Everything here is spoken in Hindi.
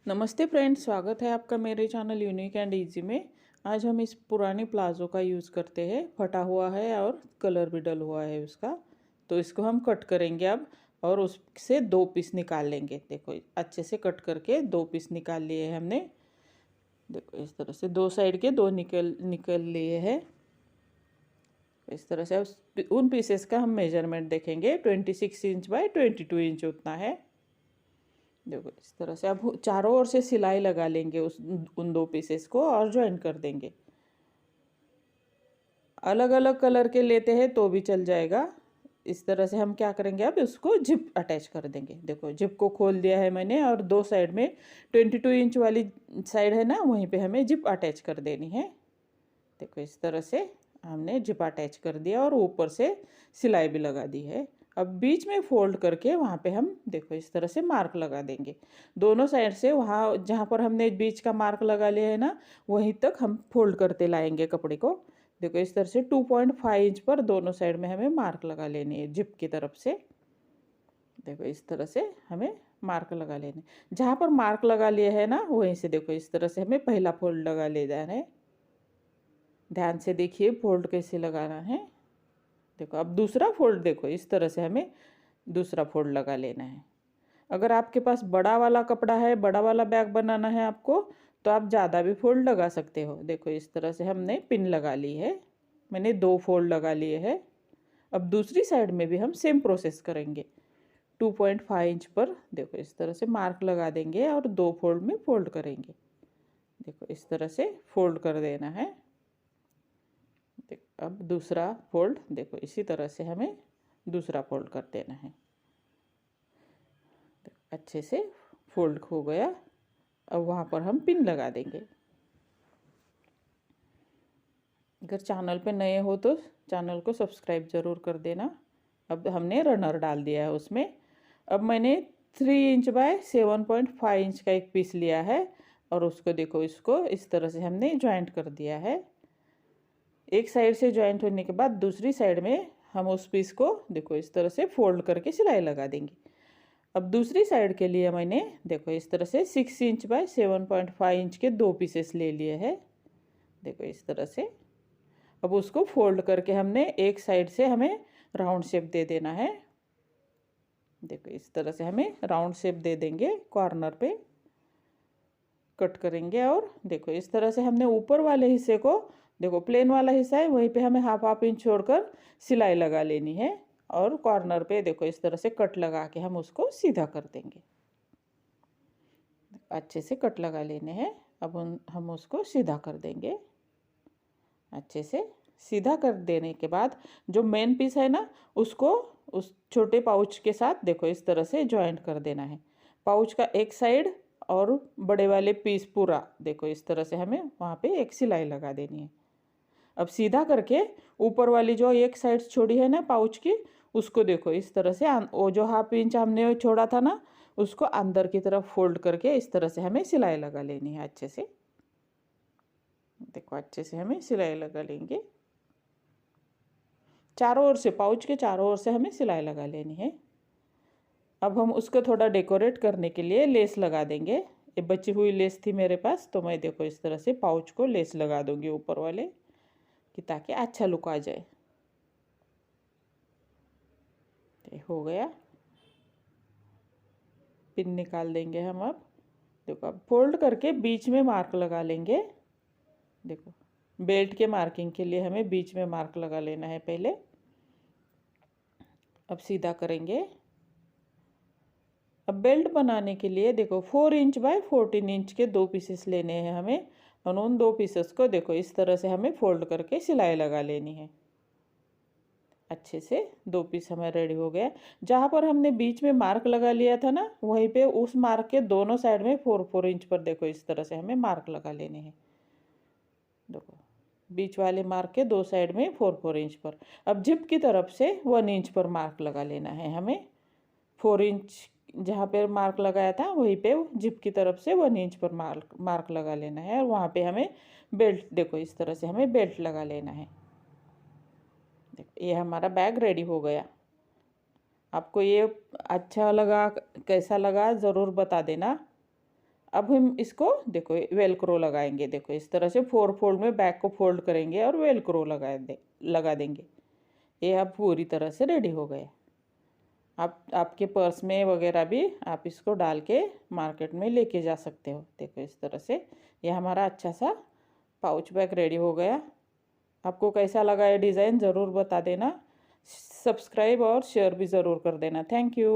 नमस्ते फ्रेंड्स, स्वागत है आपका मेरे चैनल यूनिक एंड इजी में। आज हम इस पुराने प्लाजो का यूज़ करते हैं। फटा हुआ है और कलर भी डल हुआ है उसका, तो इसको हम कट करेंगे अब और उससे दो पीस निकाल लेंगे। देखो अच्छे से कट करके दो पीस निकाल लिए हैं हमने। देखो इस तरह से दो साइड के दो निकल लिए हैं। इस तरह से उन पीसेस का हम मेजरमेंट देखेंगे। 26 इंच बाय 22 इंच उतना है। देखो इस तरह से अब चारों ओर से सिलाई लगा लेंगे उन दो पीसेस को और ज्वाइन कर देंगे। अलग अलग कलर के लेते हैं तो भी चल जाएगा। इस तरह से हम क्या करेंगे, अब उसको जिप अटैच कर देंगे। देखो जिप को खोल दिया है मैंने और दो साइड में 22 इंच वाली साइड है ना, वहीं पे हमें जिप अटैच कर देनी है। देखो इस तरह से हमने जिप अटैच कर दिया और ऊपर से सिलाई भी लगा दी है। अब बीच में फोल्ड करके वहाँ पे हम देखो इस तरह से मार्क लगा देंगे। दोनों साइड से वहाँ जहाँ पर हमने बीच का मार्क लगा लिया है ना, वहीं तक हम फोल्ड करते लाएंगे कपड़े को। देखो इस तरह से 2.5 इंच पर दोनों साइड में हमें मार्क लगा लेनी है जिप की तरफ से। देखो इस तरह से हमें मार्क लगा लेने। जहाँ पर मार्क लगा लिया है ना, वहीं से देखो इस तरह से हमें पहला फोल्ड लगा ले जाना है। ध्यान से देखिए फोल्ड कैसे लगाना है। देखो अब दूसरा फोल्ड, देखो इस तरह से हमें दूसरा फोल्ड लगा लेना है। अगर आपके पास बड़ा वाला कपड़ा है, बड़ा वाला बैग बनाना है आपको, तो आप ज़्यादा भी फोल्ड लगा सकते हो। देखो इस तरह से हमने पिन लगा ली है। मैंने दो फोल्ड लगा लिए हैं। अब दूसरी साइड में भी हम सेम प्रोसेस करेंगे। 2.5 इंच पर देखो इस तरह से मार्क लगा देंगे और दो फोल्ड में फोल्ड करेंगे। देखो इस तरह से फोल्ड कर देना है। देखो अब दूसरा फोल्ड, देखो इसी तरह से हमें दूसरा फोल्ड कर देना है। अच्छे से फोल्ड हो गया। अब वहाँ पर हम पिन लगा देंगे। अगर चैनल पे नए हो तो चैनल को सब्सक्राइब ज़रूर कर देना। अब हमने रनर डाल दिया है उसमें। अब मैंने 3 इंच बाय 7.5 इंच का एक पीस लिया है और उसको देखो इसको इस तरह से हमने ज्वाइंट कर दिया है। एक साइड से ज्वाइंट होने के बाद दूसरी साइड में हम उस पीस को देखो इस तरह से फोल्ड करके सिलाई लगा देंगे। अब दूसरी साइड के लिए मैंने देखो इस तरह से 6 इंच बाय 7.5 इंच के दो पीसेस ले लिए हैं। देखो इस तरह से अब उसको फोल्ड करके हमने एक साइड से हमें राउंड शेप दे देना है। देखो इस तरह से हमें राउंड शेप दे देंगे। कॉर्नर पे कट करेंगे और देखो इस तरह से हमने ऊपर वाले हिस्से को, देखो प्लेन वाला हिस्सा है वहीं पे हमें हाफ इंच छोड़कर सिलाई लगा लेनी है और कॉर्नर पे देखो इस तरह से कट लगा के हम उसको सीधा कर देंगे। अच्छे से कट लगा लेने हैं। अब हम उसको सीधा कर देंगे। अच्छे से सीधा कर देने के बाद जो मेन पीस है ना, उसको उस छोटे पाउच के साथ देखो इस तरह से जॉइंट कर देना है। पाउच का एक साइड और बड़े वाले पीस पूरा देखो इस तरह से हमें वहाँ पे एक सिलाई लगा देनी है। अब सीधा करके ऊपर वाली जो एक साइड छोड़ी है ना पाउच की, उसको देखो इस तरह से वो जो हाफ इंच हमने छोड़ा था ना, उसको अंदर की तरफ फोल्ड करके इस तरह से हमें सिलाई लगा लेनी है अच्छे से। देखो अच्छे से हमें सिलाई लगा लेंगे। चारों ओर से, पाउच के चारों ओर से हमें सिलाई लगा लेनी है। अब हम उसको थोड़ा डेकोरेट करने के लिए लेस लगा देंगे। ये बची हुई लेस थी मेरे पास, तो मैं देखो इस तरह से पाउच को लेस लगा दूंगी ऊपर वाले कि ताकि अच्छा लुक आ जाए। ये हो गया। पिन निकाल देंगे हम। अब देखो अब फोल्ड करके बीच में मार्क लगा लेंगे। देखो बेल्ट के मार्किंग के लिए हमें बीच में मार्क लगा लेना है पहले। अब सीधा करेंगे। अब बेल्ट बनाने के लिए देखो 4 इंच बाय 14 इंच के दो पीसेस लेने हैं हमें और उन दो पीसेस को देखो इस तरह से हमें फोल्ड करके सिलाई लगा लेनी है। अच्छे से दो पीस हमें रेडी हो गया। जहाँ पर हमने बीच में मार्क लगा लिया था ना, वहीं पे उस मार्क के दोनों साइड में 4 इंच पर देखो इस तरह से हमें मार्क लगा लेने हैं। देखो बीच वाले मार्क के दो साइड में 4 इंच पर। अब जिप की तरफ से 1 इंच पर मार्क लगा लेना है हमें। 4 इंच जहाँ पे मार्क लगाया था वहीं पे जिप की तरफ से 1 इंच पर मार्क लगा लेना है और वहाँ पे हमें बेल्ट देखो इस तरह से हमें बेल्ट लगा लेना है। देखो ये हमारा बैग रेडी हो गया। आपको ये अच्छा लगा, कैसा लगा ज़रूर बता देना। अब हम इसको देखो वेलक्रो लगाएंगे। देखो इस तरह से 4 फोल्ड में बैक को फोल्ड करेंगे और वेलक्रो लगा देंगे। ये अब पूरी तरह से रेडी हो गया। आप आपके पर्स में वगैरह भी आप इसको डाल के मार्केट में लेके जा सकते हो। देखो इस तरह से ये हमारा अच्छा सा पाउच बैग रेडी हो गया। आपको कैसा लगा ये डिज़ाइन ज़रूर बता देना। सब्सक्राइब और शेयर भी ज़रूर कर देना। Thank you.